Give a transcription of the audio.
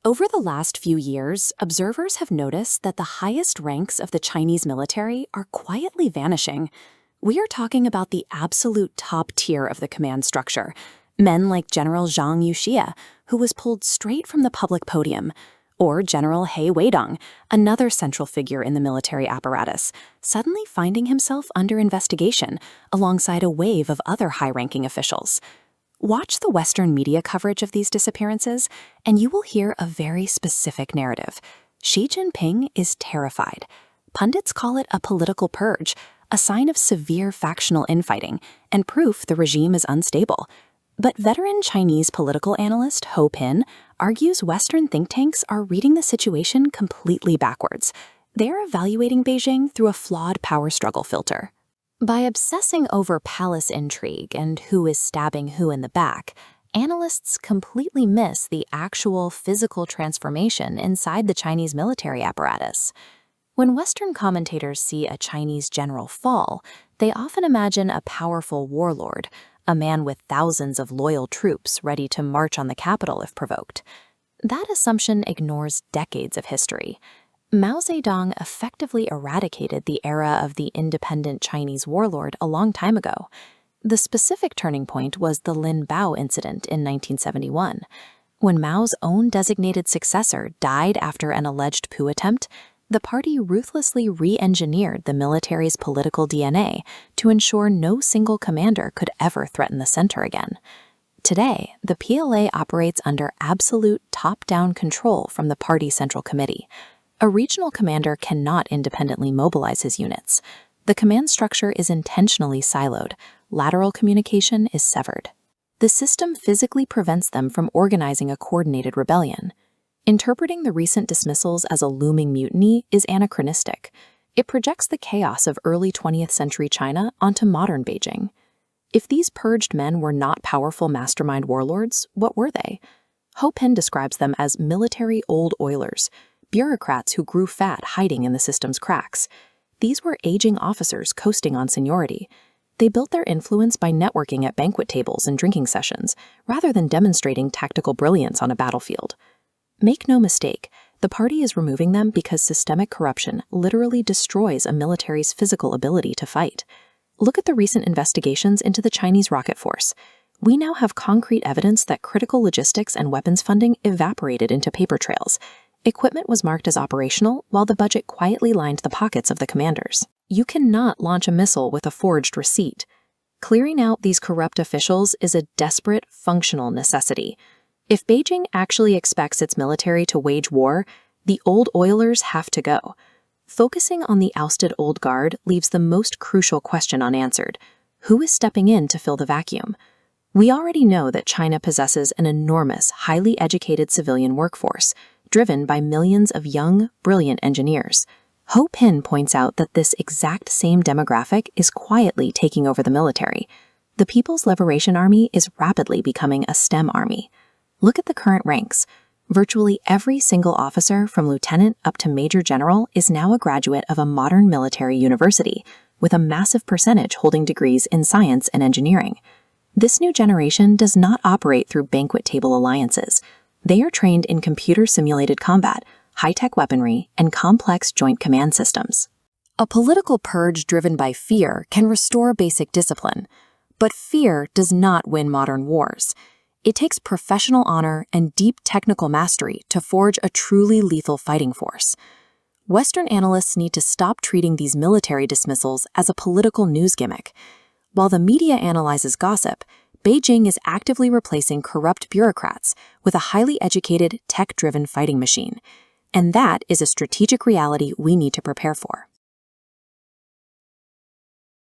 Over the last few years, observers have noticed that the highest ranks of the Chinese military are quietly vanishing. We are talking about the absolute top tier of the command structure, men like General Zhang Yuxia, who was pulled straight from the public podium, or General He Weidong, another central figure in the military apparatus, suddenly finding himself under investigation alongside a wave of other high-ranking officials. Watch the Western media coverage of these disappearances, and you will hear a very specific narrative. Xi Jinping is terrified. Pundits call it a political purge, a sign of severe factional infighting, and proof the regime is unstable. But veteran Chinese political analyst Ho Pin argues Western think tanks are reading the situation completely backwards. They are evaluating Beijing through a flawed power struggle filter. By obsessing over palace intrigue and who is stabbing who in the back, analysts completely miss the actual physical transformation inside the Chinese military apparatus. When Western commentators see a Chinese general fall, they often imagine a powerful warlord, a man with thousands of loyal troops ready to march on the capital if provoked. That assumption ignores decades of history. Mao Zedong effectively eradicated the era of the independent Chinese warlord a long time ago. The specific turning point was the Lin Bao incident in 1971. When Mao's own designated successor died after an alleged coup attempt, the party ruthlessly re-engineered the military's political DNA to ensure no single commander could ever threaten the center again. Today, the PLA operates under absolute top-down control from the party central committee. A regional commander cannot independently mobilize his units. The command structure is intentionally siloed. Lateral communication is severed. The system physically prevents them from organizing a coordinated rebellion. Interpreting the recent dismissals as a looming mutiny is anachronistic. It projects the chaos of early 20th century China onto modern Beijing. If these purged men were not powerful mastermind warlords, what were they? Ho Pin describes them as military old oilers, bureaucrats who grew fat hiding in the system's cracks. These were aging officers coasting on seniority. They built their influence by networking at banquet tables and drinking sessions, rather than demonstrating tactical brilliance on a battlefield. Make no mistake, the party is removing them because systemic corruption literally destroys a military's physical ability to fight. Look at the recent investigations into the Chinese rocket force. We now have concrete evidence that critical logistics and weapons funding evaporated into paper trails. Equipment was marked as operational, while the budget quietly lined the pockets of the commanders. You cannot launch a missile with a forged receipt. Clearing out these corrupt officials is a desperate, functional necessity. If Beijing actually expects its military to wage war, the old oilers have to go. Focusing on the ousted old guard leaves the most crucial question unanswered. Who is stepping in to fill the vacuum? We already know that China possesses an enormous, highly educated civilian workforce, driven by millions of young, brilliant engineers. Ho Pin points out that this exact same demographic is quietly taking over the military. The People's Liberation Army is rapidly becoming a STEM army. Look at the current ranks. Virtually every single officer from lieutenant up to major general is now a graduate of a modern military university, with a massive percentage holding degrees in science and engineering. This new generation does not operate through banquet table alliances. They are trained in computer-simulated combat, high-tech weaponry, and complex joint command systems. A political purge driven by fear can restore basic discipline, but fear does not win modern wars. It takes professional honor and deep technical mastery to forge a truly lethal fighting force. Western analysts need to stop treating these military dismissals as a political news gimmick. While the media analyzes gossip, Beijing is actively replacing corrupt bureaucrats with a highly educated, tech-driven fighting machine. And that is a strategic reality we need to prepare for.